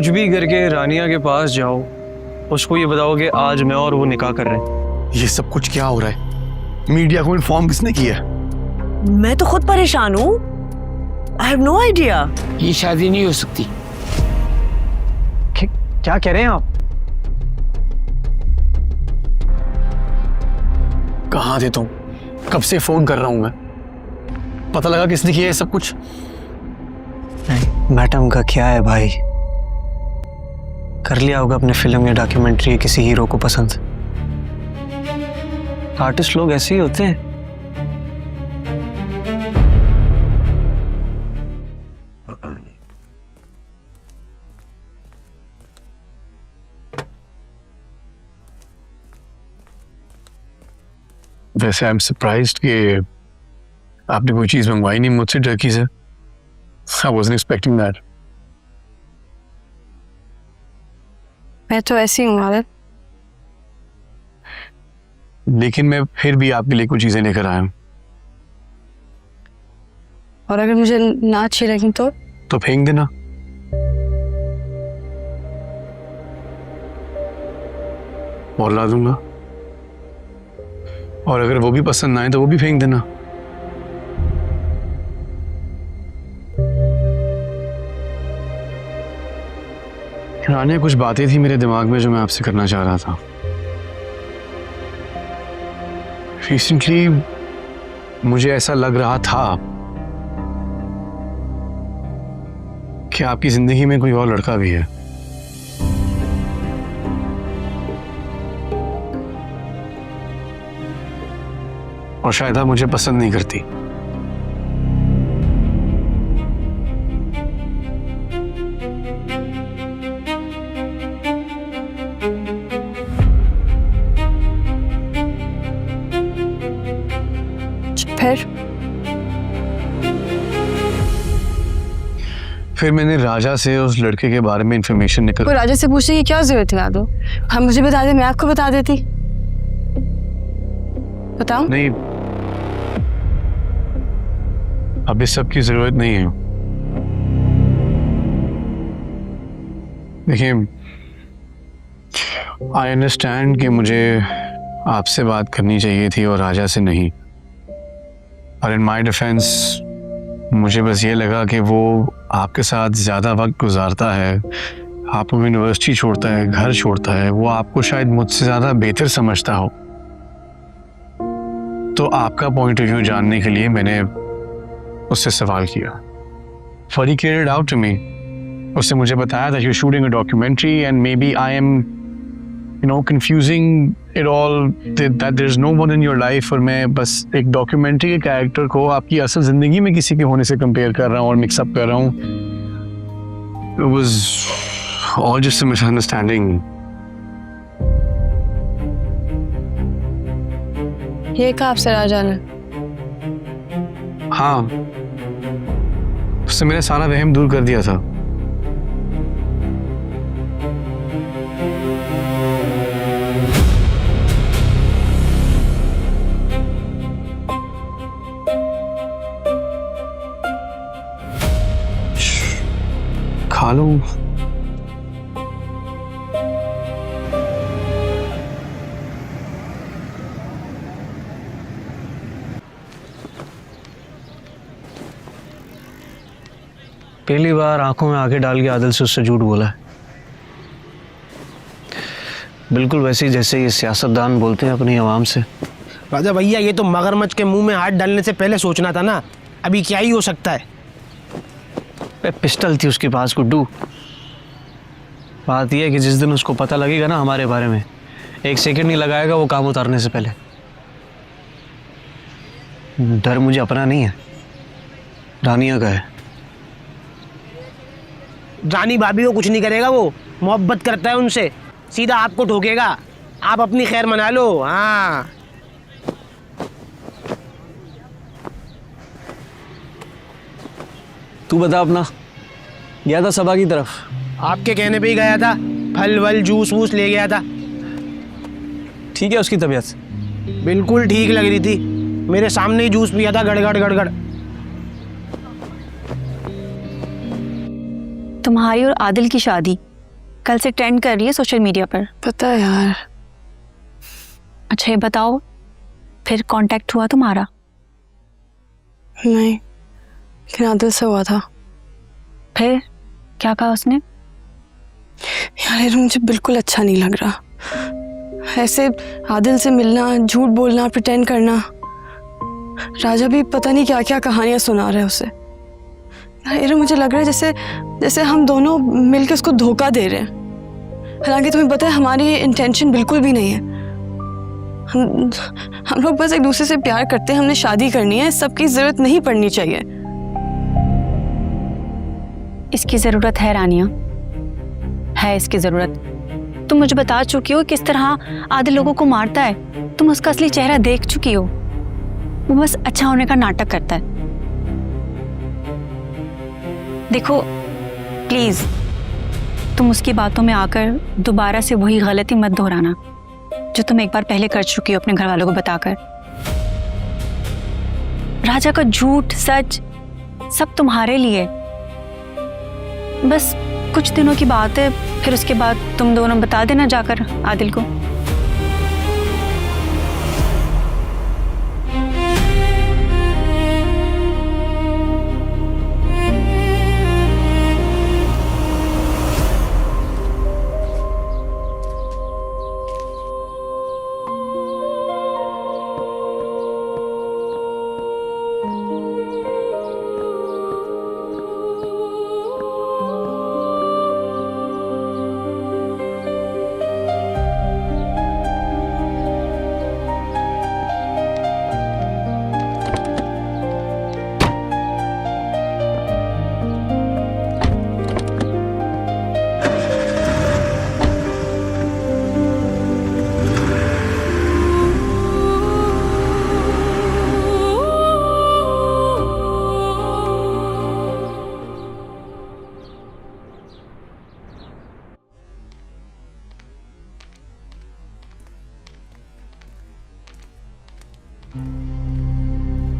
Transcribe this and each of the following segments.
कुछ भी करके रानिया के पास जाओ, उसको ये बताओ कि आज मैं और वो निकाह कर रहे हैं। ये सब कुछ क्या हो रहा है? मीडिया को इन्फॉर्म किसने किया? मैं तो खुद परेशान हूँ। I have no idea. ये शादी नहीं हो सकती। क्या कह रहे हैं आप? कहाँ थे तुम? कब से फोन कर रहा हूं मैं। पता लगा किसने किया ये सब कुछ? मैडम का क्या है भाई, कर लिया होगा अपने फिल्म या डॉक्यूमेंट्री किसी हीरो को पसंद। आर्टिस्ट लोग ऐसे ही होते हैं। वैसे आई एम सरप्राइज्ड कि आपने कोई चीज मंगवाई नहीं मुझसे टर्की से। I wasn't expecting that. मैं तो ऐसी हूँ आदिल। लेकिन मैं फिर भी आपके लिए कुछ चीजें लेकर आया हूँ। और अगर मुझे ना अच्छी लगी तो फेंक देना। और ला दूंगा। और अगर वो भी पसंद ना आए तो वो भी फेंक देना। रानिया, कुछ बातें थी मेरे दिमाग में जो मैं आपसे करना चाह रहा था। रिसेंटली मुझे ऐसा लग रहा था कि आपकी जिंदगी में कोई और लड़का भी है। और शायद आप मुझे पसंद नहीं करती। फिर मैंने राजा से उस लड़के के बारे में इंफॉर्मेशन निकल। कोई राजा से पूछने की क्या जरूरत है यादव? हम मुझे बता दे, मैं आपको बता देती। बताओ। नहीं, अब इस सब की जरूरत नहीं है। देखिए, आई अंडरस्टैंड कि मुझे आपसे बात करनी चाहिए थी और राजा से नहीं। और इन माय डिफेंस मुझे बस ये लगा कि वो आपके साथ ज़्यादा वक्त गुजारता है, आपको यूनिवर्सिटी छोड़ता है, घर छोड़ता है, वो आपको शायद मुझसे ज़्यादा बेहतर समझता हो। तो आपका पॉइंट ऑफ व्यू जानने के लिए मैंने उससे सवाल किया। For he cleared it out to me. उसने मुझे बताया that you're shooting a documentary and maybe I am, confusing it all, that there's no one in your life और मैं बस एक डॉक्यूमेंट्री के कैरेक्टर को आपकी असल जिंदगी में किसी के होने से कंपेयर कर रहा हूँ और मिक्सअप कर रहा हूँ। It was all just a misunderstanding. ये कहा आपसे राजा ने? हाँ, उसने मेरा सारा वहम दूर कर दिया था। खा लो। पहली बार आंखों में आंखें डाल के आदिल से उससे झूठ बोला है। बिल्कुल वैसे ही जैसे ये सियासतदान बोलते हैं अपनी आवाम से। राजा भैया, ये तो मगरमच्छ के मुंह में हाथ डालने से पहले सोचना था ना। अभी क्या ही हो सकता है? पिस्टल थी उसके पास गुड्डू। बात यह है कि जिस दिन उसको पता लगेगा ना हमारे बारे में, 1 सेकंड नहीं लगाएगा वो काम उतारने से पहले। डर मुझे अपना नहीं है, रानिया का है। रानी भाभी को कुछ नहीं करेगा, वो मोहब्बत करता है उनसे, सीधा आपको ठोकेगा। आप अपनी खैर मना लो। हाँ, तू बता अपना। गया था सभा की तरफ? आपके कहने पे ही गया था। फल वल जूस वूस ले गया था। ठीक है उसकी तबीयत? बिल्कुल ठीक लग रही थी, मेरे सामने ही जूस पिया था, गड़गड़ गड़गड़। तुम्हारी और आदिल की शादी कल से ट्रेंड कर रही है सोशल मीडिया पर। पता है यार। अच्छा ये बताओ, फिर कांटेक्ट हुआ तुम्हारा? नहीं, लेकिन आदिल से हुआ था। फिर क्या कहा उसने? यार ये मुझे बिल्कुल अच्छा नहीं लग रहा, ऐसे आदिल से मिलना, झूठ बोलना, प्रिटेंड करना। राजा भी पता नहीं क्या क्या कहानियां सुना रहे हैं उसे। यार मुझे लग रहा है जैसे जैसे हम दोनों मिलकर उसको धोखा दे रहे हैं, हालांकि तुम्हें पता है हमारी इंटेंशन बिल्कुल भी नहीं है। हम लोग बस एक दूसरे से प्यार करते हैं, हमने शादी करनी है, सबकी जरूरत नहीं पड़नी चाहिए। इसकी जरूरत है रानिया, है इसकी जरूरत। तुम मुझे बता चुकी हो किस तरह आदिल लोगों को मारता है, तुम उसका असली चेहरा देख चुकी हो। वो बस अच्छा होने का नाटक करता है। देखो प्लीज तुम उसकी बातों में आकर दोबारा से वही गलती मत दोहराना जो तुम एक बार पहले कर चुकी हो अपने घर वालों को बताकर। राजा का झूठ सच सब तुम्हारे लिए। बस कुछ दिनों की बात है, फिर उसके बाद तुम दोनों बता देना जाकर आदिल को।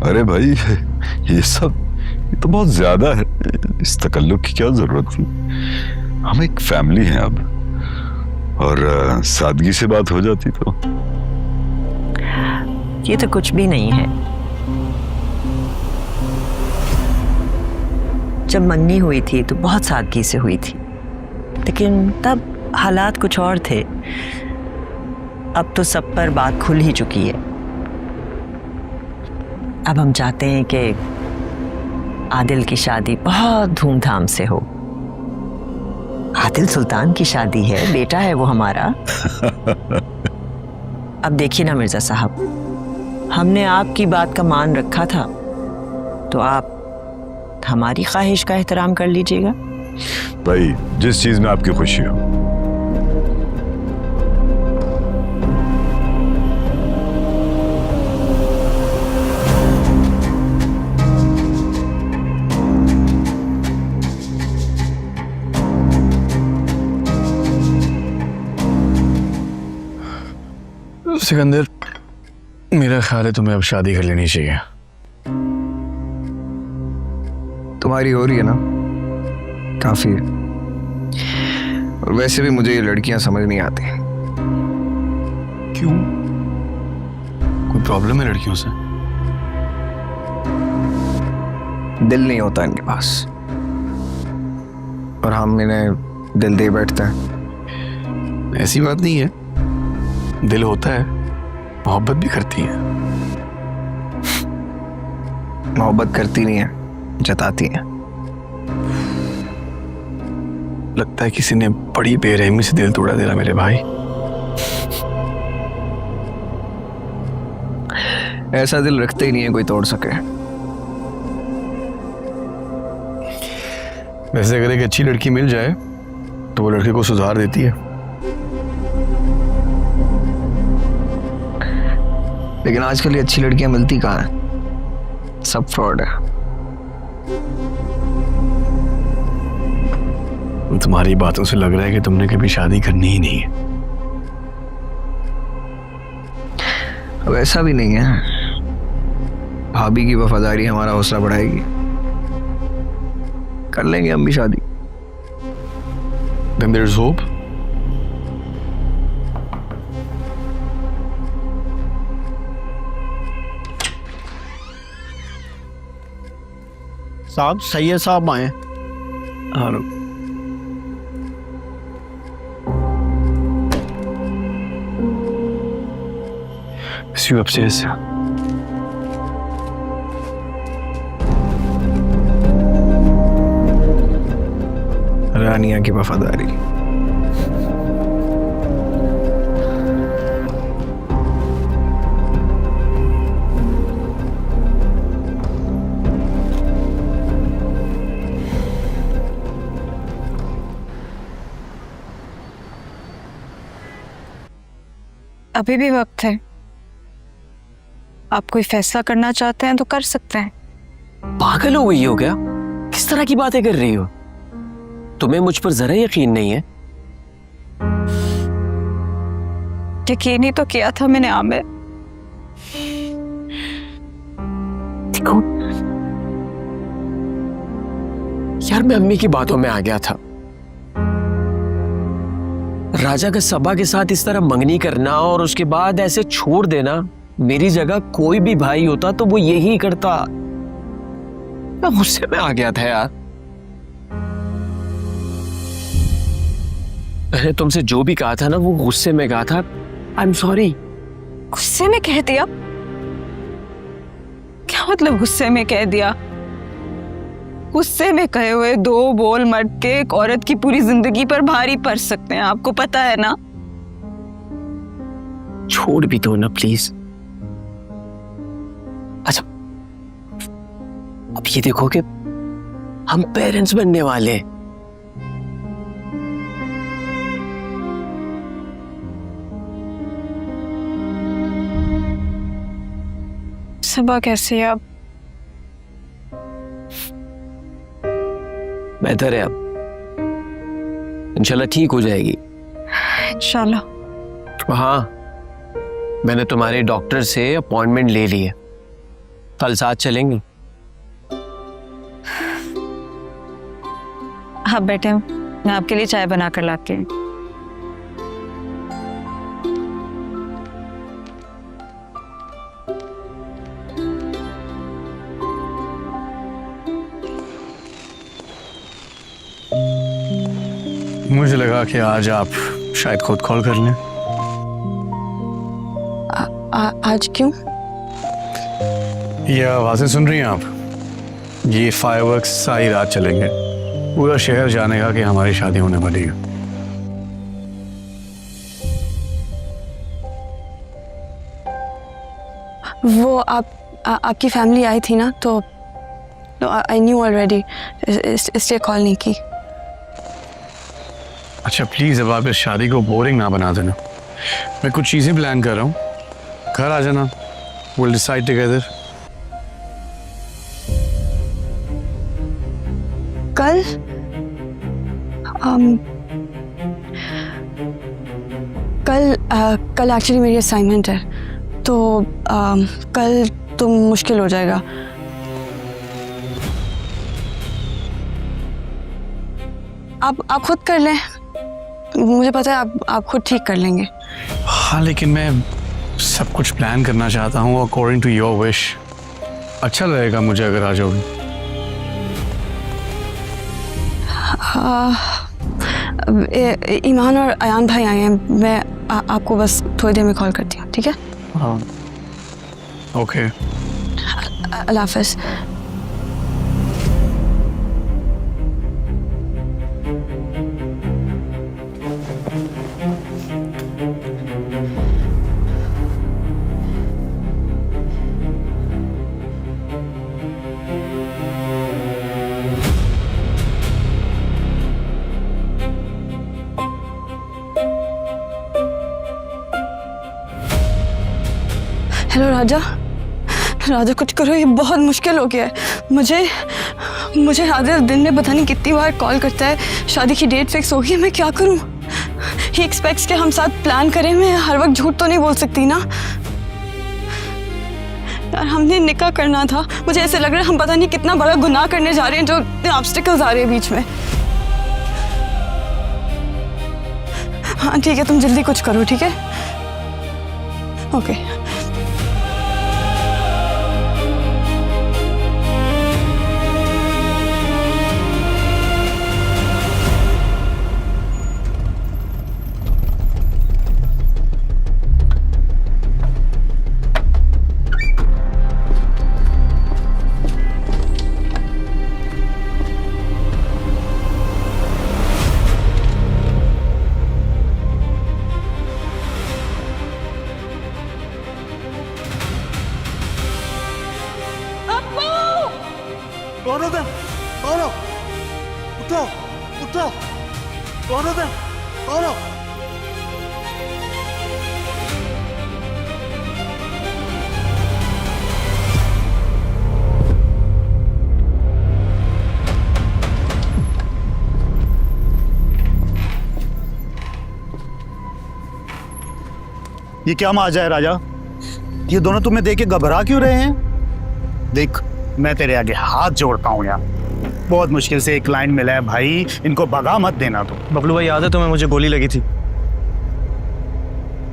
अरे भाई ये तो बहुत ज्यादा है, इस तकल्लुफ की क्या जरूरत थी। हम एक फैमिली हैं अब, और सादगी से बात हो जाती तो। ये तो कुछ भी नहीं है। जब मंगनी हुई थी तो बहुत सादगी से हुई थी, लेकिन तब हालात कुछ और थे। अब तो सब पर बात खुल ही चुकी है। अब हम चाहते हैं कि आदिल की शादी बहुत धूमधाम से हो। आदिल सुल्तान की शादी है, बेटा है वो हमारा। अब देखिए ना मिर्जा साहब, हमने आपकी बात का मान रखा था, तो आप हमारी ख्वाहिश का एहतराम कर लीजिएगा। भाई जिस चीज में आपकी खुशी हो। सिकंदर, मेरा ख्याल है तुम्हें अब शादी कर लेनी चाहिए। तुम्हारी हो रही है ना, काफी है। और वैसे भी मुझे ये लड़कियां समझ नहीं आती। क्यों? कोई प्रॉब्लम है लड़कियों से? दिल नहीं होता इनके पास, और हम इन्हें दिल दे बैठते हैं। ऐसी बात नहीं है, दिल होता है, मोहब्बत भी करती है। मोहब्बत करती नहीं है, जताती है। लगता है किसी ने बड़ी बेरहमी से दिल तोड़ा तेरा मेरे भाई। ऐसा दिल रखते ही नहीं है कोई तोड़ सके। वैसे अगर एक अच्छी लड़की मिल जाए तो वो लड़के को सुधार देती है। लेकिन आजकल ये अच्छी लड़कियां मिलती कहाँ हैं? सब फ्रॉड है। तुम्हारी बातों से लग रहा है कि तुमने कभी शादी करनी ही नहीं है। अब ऐसा भी नहीं है, भाभी की वफादारी हमारा हौसला बढ़ाएगी। कर लेंगे हम भी शादी, then there's hope. साहब सैयद साहब आए। See you upstairs. रानिया की वफादारी। अभी भी वक्त है, आप कोई फैसला करना चाहते हैं तो कर सकते हैं। पागल हो गई हो क्या? किस तरह की बातें कर रही हो? तुम्हें मुझ पर जरा यकीन नहीं है? यकीन ही तो किया था मैंने आमिर। देखो यार, मैं अम्मी की बातों में आ गया था। राजा का सबा के साथ इस तरह मंगनी करना और उसके बाद ऐसे छोड़ देना, मेरी जगह कोई भी भाई होता तो वो यही करता। मैं गुस्से में आ गया था यार। मैंने तुमसे जो भी कहा था ना, वो गुस्से में कहा था। I am sorry. गुस्से में कह दिया? क्या मतलब गुस्से में कह दिया? गुस्से में कहे हुए दो बोल मर्द के एक औरत की पूरी जिंदगी पर भारी पड़ सकते हैं, आपको पता है ना? छोड़ भी दो ना प्लीज। अच्छा, अब ये देखो कि हम पेरेंट्स बनने वाले हैं। सबा कैसी है अब? बेहतर है अब, इंशाल्लाह ठीक हो जाएगी। इंशाल्लाह। हाँ, मैंने तुम्हारे डॉक्टर से अपॉइंटमेंट ले ली है, कल साथ चलेंगे। हाँ बेटे, मैं आपके लिए चाय बना कर लाती हूँ। मुझे लगा कि आज आप शायद खुद कॉल कर लें। आज क्यों? ये आवाजें सुन रही हैं आप? ये फायरवर्क्स सारी रात चलेंगे, पूरा शहर जानेगा कि हमारी शादी होने वाली है। वो आपकी फैमिली आई थी ना, तो आई न्यू ऑलरेडी, इसलिए कॉल नहीं की। अच्छा प्लीज, अब आप इस शादी को बोरिंग ना बना देना। मैं कुछ चीजें प्लान कर रहा हूँ, घर आ जाना, we'll decide together। कल कल एक्चुअली मेरी असाइनमेंट है, तो कल तो मुश्किल हो जाएगा। आप खुद कर लें, मुझे पता है आप खुद ठीक कर लेंगे। हाँ, लेकिन मैं सब कुछ प्लान करना चाहता हूँ अकॉर्डिंग टू योर विश। अच्छा लगेगा मुझे अगर आ जाओगे। ईमान और अयान भाई आए हैं, मैं आपको बस थोड़ी देर में कॉल करती हूँ, ठीक है? हाँ ओके। अल्लाह हाफ़िज़। हेलो राजा, कुछ करो, ये बहुत मुश्किल हो गया है। मुझे आदिल दिन में पता नहीं कितनी बार कॉल करता है, शादी की डेट फिक्स हो गई है, मैं क्या करूं? ही एक्सपेक्ट्स कि हम साथ प्लान करें, मैं हर वक्त झूठ तो नहीं बोल सकती ना यार। हमने निकाह करना था, मुझे ऐसे लग रहा है हम पता नहीं कितना बड़ा गुनाह करने जा रहे हैं, जो ऑब्स्टिकल्स आ रहे हैं बीच में। हाँ ठीक है, तुम जल्दी कुछ करो, ठीक है? ओके। ये क्या माजा है राजा? ये दोनों तुम्हें देख के घबरा क्यों रहे हैं? देख, मैं तेरे आगे हाथ जोड़ता हूँ यार, बहुत मुश्किल से एक क्लाइंट मिला है भाई, इनको भगा मत देना तो। बबलू भाई याद है तुम्हें मुझे गोली लगी थी?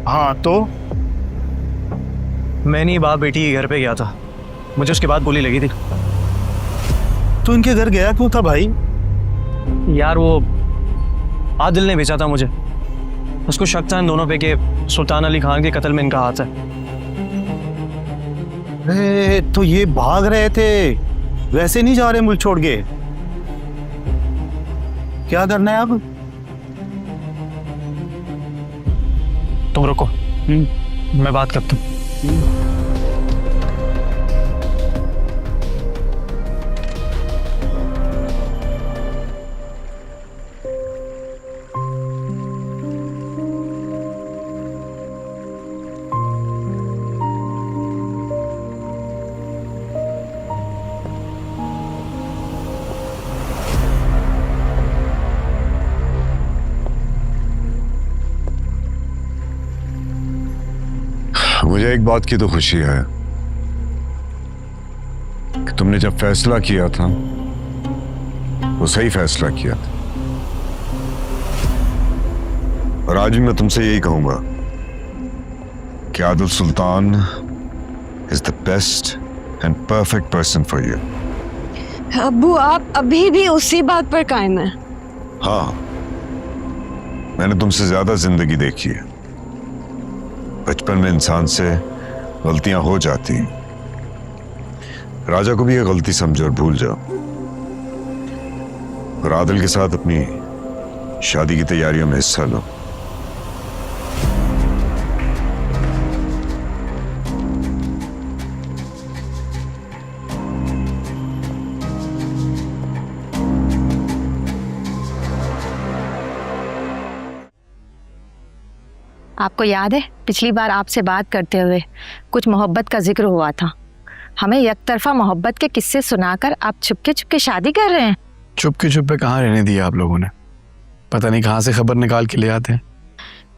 हाँ तो मैं नहीं बाप बेटी के घर पे गया था, मुझे उसके बाद गोली लगी थी। तू इनके घर गया क्यों था भाई? यार वो आदिल ने भेजा था मुझे, उसको शक था इन दोनों पे कि सुल्तान अली खान के कत्ल में इनका हाथ है। अरे तो ये भाग रहे थे, वैसे नहीं जा रहे मुल्क छोड़ के? क्या करना है अब? तुम रुको, मैं बात करता हूँ। मुझे एक बात की तो खुशी है कि तुमने जब फैसला किया था वो सही फैसला किया था, और आज भी मैं तुमसे यही कहूंगा कि Adil Sultan is the best and perfect person for you. अब्बू, आप अभी भी उसी बात पर कायम हैं? हाँ, मैंने तुमसे ज्यादा जिंदगी देखी है। बचपन में इंसान से गलतियां हो जाती हैं। राजा को भी ये गलती समझो और भूल जाओ, और आदिल के साथ अपनी शादी की तैयारियों में हिस्सा लो। आपको याद है पिछली बार आपसे बात करते हुए कुछ मोहब्बत का जिक्र हुआ था? हमें एकतरफा मोहब्बत के किस्से सुनाकर आप चुपके चुपके शादी कर रहे हैं। चुपके चुपके कहाँ रहने दिया आप लोगों ने, पता नहीं कहाँ से खबर निकाल के ले आते हैं।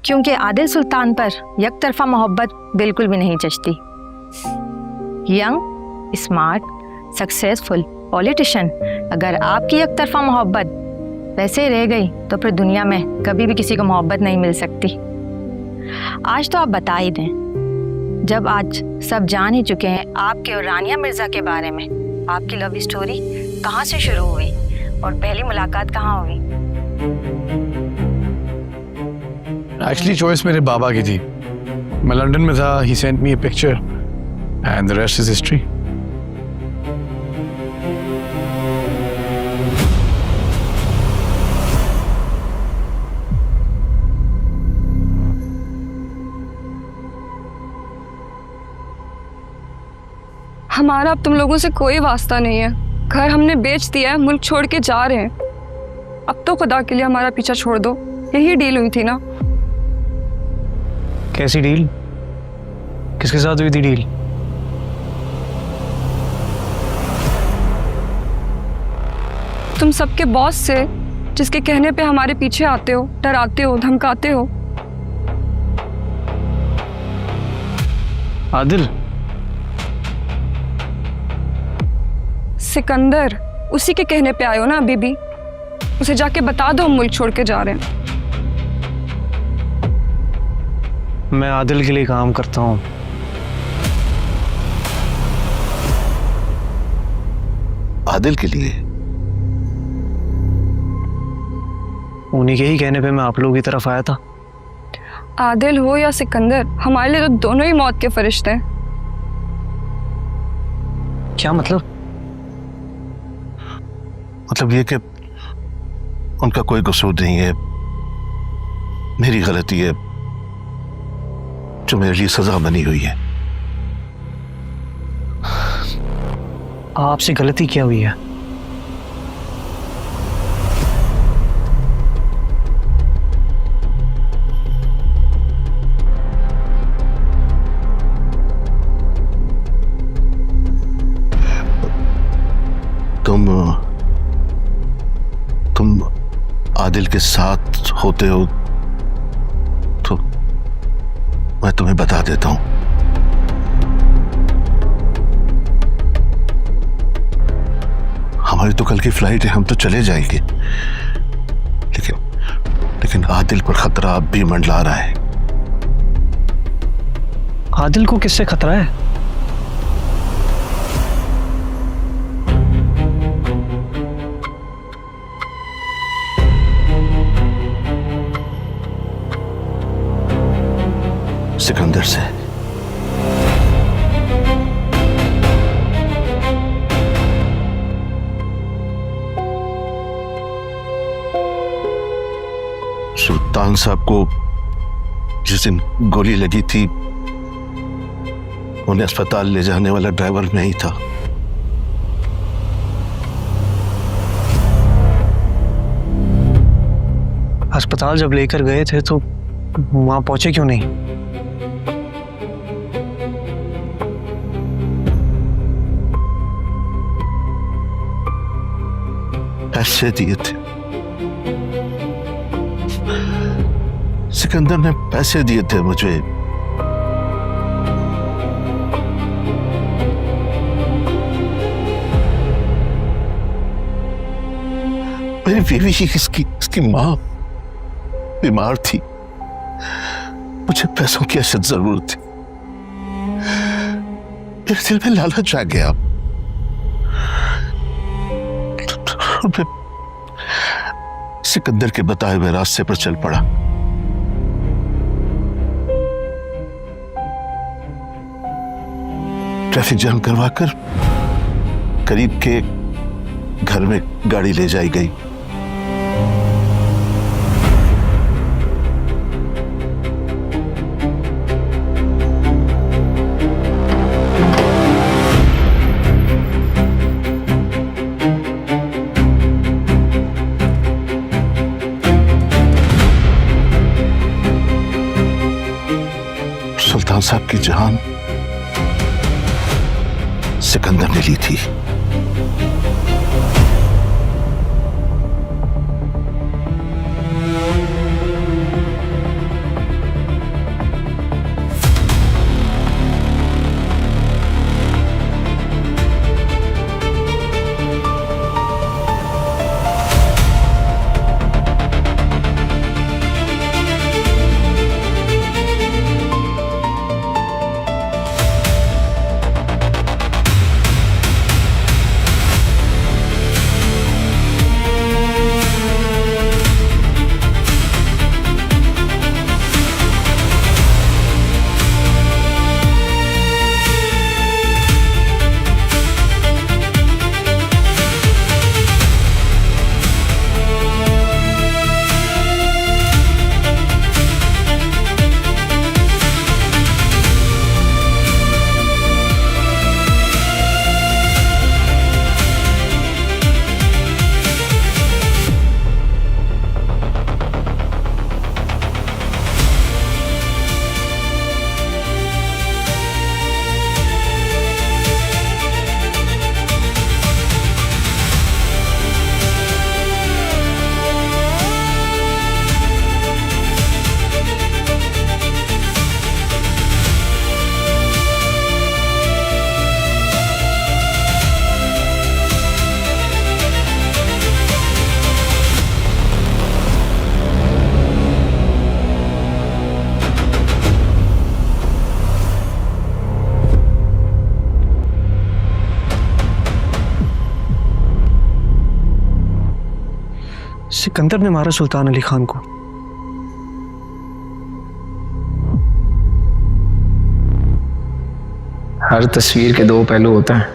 क्योंकि आदिल सुल्तान पर एकतरफा मोहब्बत बिल्कुल भी नहीं जचती। यंग, स्मार्ट, सक्सेसफुल पॉलिटिशियन, अगर आपकी एकतरफा मोहब्बत वैसे रह गई तो फिर दुनिया में कभी भी किसी को मोहब्बत नहीं मिल सकती। आज तो आप बता ही दें, जब आज सब जान ही चुके हैं आपके और रानिया मिर्जा के बारे में, आपकी लव स्टोरी कहाँ से शुरू हुई और पहली मुलाकात कहाँ हुई? एक्चुअली चॉइस मेरे बाबा की थी। मैं लंदन में था, he sent me a picture and the rest is history. हमारा अब तुम लोगों से कोई वास्ता नहीं है। घर हमने बेच दिया है, मुल्क छोड़ के जा रहे हैं। अब तो खुदा के लिए हमारा पीछा छोड़ दो, यही डील हुई थी ना? कैसी डील? किसके साथ हुई थी डील? तुम सबके बॉस से, जिसके कहने पे हमारे पीछे आते हो, डराते हो, धमकाते हो। आदिल? सिकंदर, उसी के कहने पे आए हो ना अभी भी? उसे जाके बता दो हम मुल्क छोड़ के जा रहे हैं। मैं आदिल के लिए काम करता हूँ। आदिल के लिए? उन्हीं के ही कहने पे मैं आप लोगों की तरफ आया था। आदिल हो या सिकंदर, हमारे लिए तो दोनों ही मौत के फरिश्ते हैं। क्या मतलब? मतलब ये कि उनका कोई कसूर नहीं है, मेरी गलती है जो मेरे लिए सजा बनी हुई है। आपसे गलती क्या हुई है? तुम आदिल के साथ होते हो तो मैं तुम्हें बता देता हूं। हमारी तो कल की फ्लाइट है, हम तो चले जाएंगे, लेकिन आदिल पर खतरा अब भी मंडला रहा है। आदिल को किससे खतरा है? सिकंदर से। सुल्तान साहब को जिस दिन गोली लगी थी, उन्हें अस्पताल ले जाने वाला ड्राइवर मैं ही था। अस्पताल जब लेकर गए थे तो वहां पहुंचे क्यों नहीं? पैसे दिए थे, सिकंदर ने पैसे दिए थे मुझे। मेरी बीवी, इसकी माँ बीमार थी, मुझे पैसों की अशद जरूरत थी। मेरे दिल में लालच आ गया। मैं सिकंदर के बताए हुए रास्ते पर चल पड़ा। ट्रैफिक जाम करवाकर करीब के घर में गाड़ी ले जाई गई। सुल्तान साहब की जान सिकंदर ने ली थी। सिकंदर ने मारा सुल्तान अली खान को। हर तस्वीर के दो पहलू होते हैं।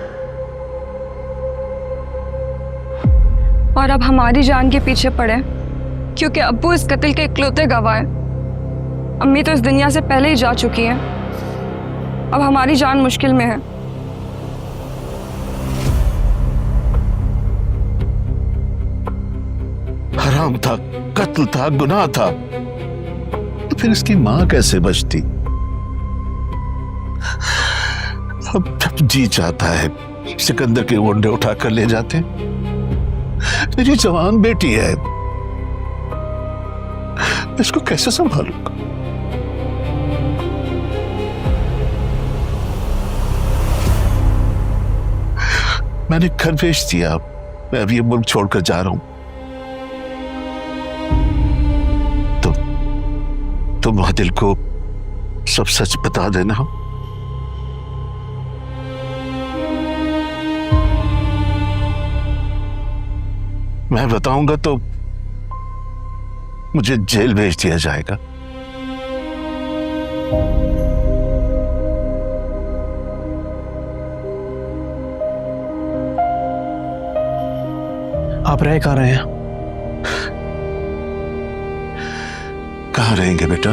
और अब हमारी जान के पीछे पड़े क्योंकि अब्बू इस कत्ल के इकलौते गवाह हैं। अम्मी तो इस दुनिया से पहले ही जा चुकी हैं। अब हमारी जान मुश्किल में है। हराम था, कत्ल था, गुनाह था, तो फिर इसकी मां कैसे बचती? अब जब जी चाहता है सिकंदर के गोंडे उठाकर ले जाते। मेरी जवान बेटी है, इसको कैसे संभालूंगा? मैंने घर बेच दिया, मैं अब ये मुल्क छोड़कर जा रहा हूं। तुम आदिल को सब सच बता देना। मैं बताऊंगा तो मुझे जेल भेज दिया जाएगा। आप रह कहाँ रहे हैं? कहाँ रहेंगे बेटा?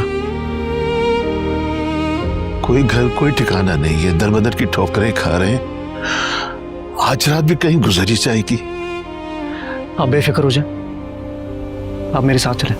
कोई घर कोई ठिकाना नहीं है, दर बदर की ठोकरें खा रहे हैं। आज रात भी कहीं गुजरी जाएगी। आप बेफिक्र हो जाए, आप मेरे साथ चलें।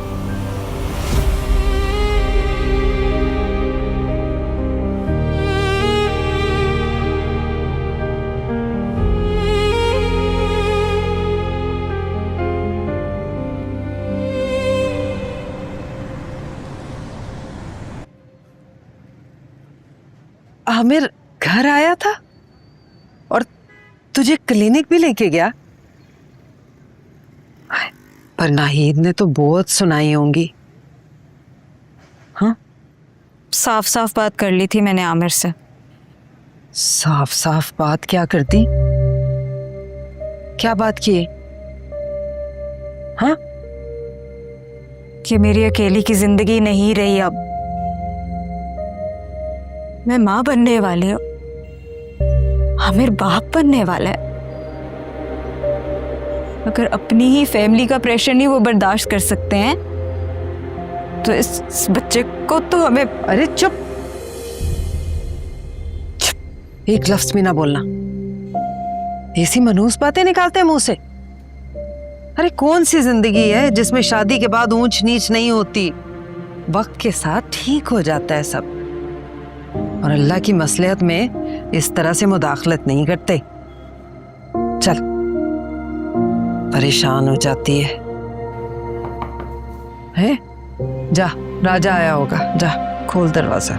आमिर घर आया था और तुझे क्लिनिक भी लेके गया। पर नाहिद ने तो बहुत सुनाई होंगी। हाँ, साफ साफ बात कर ली थी मैंने आमिर से। साफ साफ बात क्या करती? क्या बात की? हाँ, कि मेरी अकेली की जिंदगी नहीं रही, अब मैं माँ बनने वाली हूँ, आमिर बाप बनने वाला है। अगर अपनी ही फैमिली का प्रेशर नहीं वो बर्दाश्त कर सकते हैं तो इस बच्चे को तो हमें। अरे चुप, एक लफ्ज भी ना बोलना। ऐसी मनहूस बातें निकालते हैं मुंह से। अरे कौन सी जिंदगी है जिसमें शादी के बाद ऊंच नीच नहीं होती? वक्त के साथ ठीक हो जाता है सब, और अल्लाह की मसलहत में इस तरह से मुदाखलत नहीं करते। चल, परेशान हो जाती है। जा, राजा आया होगा, जा खोल दरवाजा।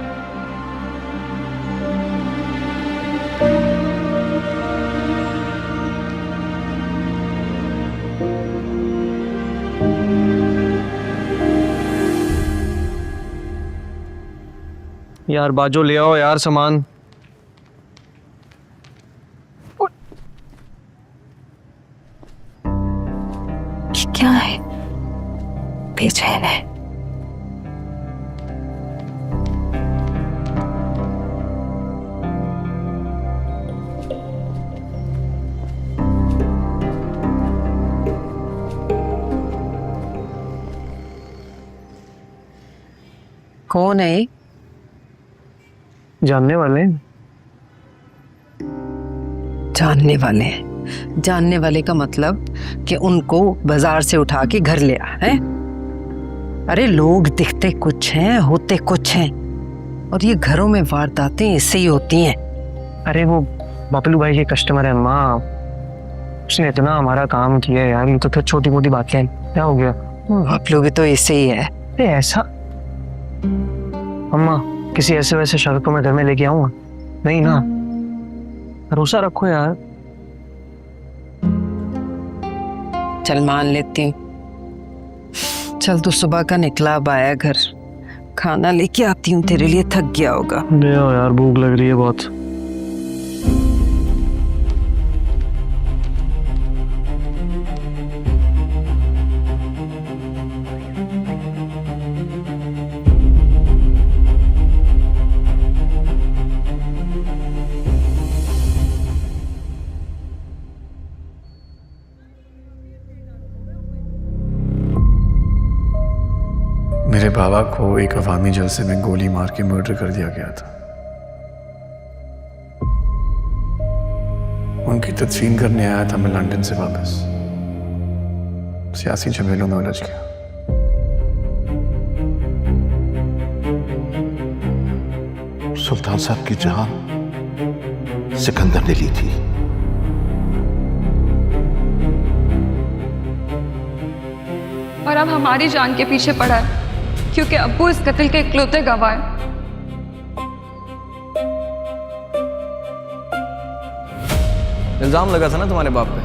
यार बाजो ले आओ यार सामान। क्या है? बेचैन है। कौन है? जानने वाले हैं। जानने वाले हैं? जानने वाले का मतलब कि उनको बाजार से उठा के घर ले आया है? अरे लोग दिखते कुछ हैं, होते कुछ हैं, और ये घरों में वारदातें इससे ही होती हैं। अरे वो बापलू भाई के कस्टमर है माँ, उसने इतना हमारा काम किया है यार, ये तो फिर छोटी मोटी बातें हैं। क्या हो गया? आप लोग तो ऐसे ही है। अरे ऐसा अम्मा, किसी ऐसे वैसे शख्स को मैं घर में लेके आऊंगा? नहीं ना, भरोसा रखो यार। चल मान लेती हूँ। चल, तू सुबह का निकला, अब आया घर, खाना लेके आती हूँ तेरे लिए, थक गया होगा। ले आओ यार, भूख लग रही है बहुत। बाबा को एक अवामी जलसे में गोली मार के मर्डर कर दिया गया था। उनकी तदफीन करने आया था मैं लंदन से वापस। सियासी झमेलों में उलझ गया। सुल्तान साहब की जान सिकंदर ने ली थी। और अब हमारी जान के पीछे पड़ा है क्योंकि अब्बू इस कत्ल के इकलौते गवाह हैं। इल्जाम लगा था ना तुम्हारे बाप पे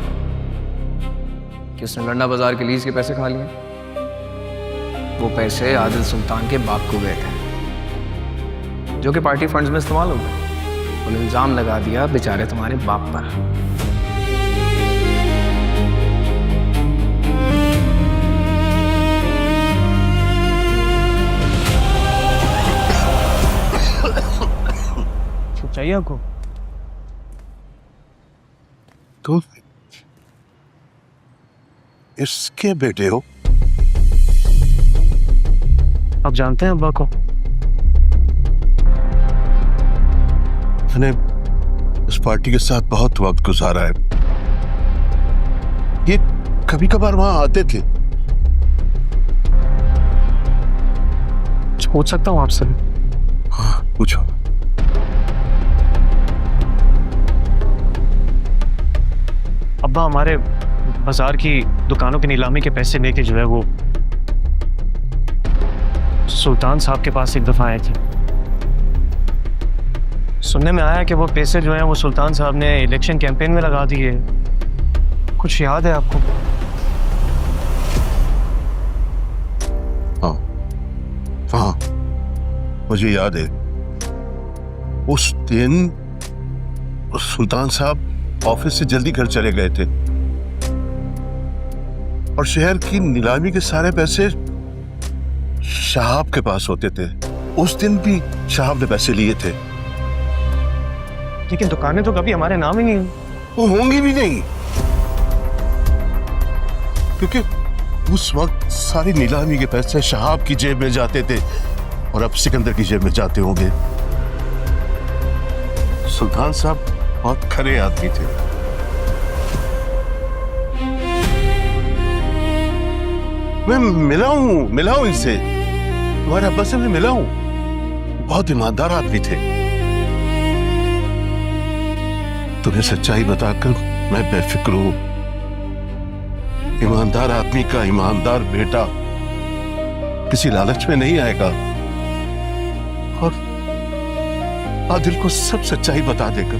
कि उसने लंडा बाजार के लीज के पैसे खा लिए। वो पैसे आदिल सुल्तान के बाप को गए थे जो कि पार्टी फंड्स में इस्तेमाल हो गए। उन्हें इल्जाम लगा दिया बेचारे तुम्हारे बाप पर। चाहिए आपको? तुम इसके बेटे हो? आप जानते हैं अब्बा को? मैंने इस पार्टी के साथ बहुत वक्त गुजारा है। ये कभी कभार वहां आते थे। पूछ सकता हूँ आपसे? हाँ, पूछो। अब्बा हमारे बाजार की दुकानों की नीलामी के पैसे लेके जो है वो सुल्तान साहब के पास एक दफा आए थे। सुनने में आया कि वो पैसे जो हैं वो सुल्तान साहब ने इलेक्शन कैंपेन में लगा दिए। कुछ याद है आपको? हाँ हाँ, मुझे याद है। उस दिन सुल्तान साहब ऑफिस से जल्दी घर चले गए थे और शहर की नीलामी के सारे पैसे शाहब के पास होते थे। उस दिन भी शाहब ने पैसे लिए थे। लेकिन दुकानें तो कभी हमारे नाम ही नहीं हुई। वो होंगी भी नहीं, क्योंकि उस वक्त सारी नीलामी के पैसे शाहब की जेब में जाते थे और अब सिकंदर की जेब में जाते होंगे। सुल्तान साहब बहुत खरे आदमी थे। मैं मिला हूं इनसे। तुम्हारे अब्बा से मैं मिला हूं। बहुत ईमानदार आदमी थे। तुम्हें सच्चाई बताकर मैं बेफिक्र हूं। ईमानदार आदमी का ईमानदार बेटा किसी लालच में नहीं आएगा और आदिल को सब सच्चाई बता देगा।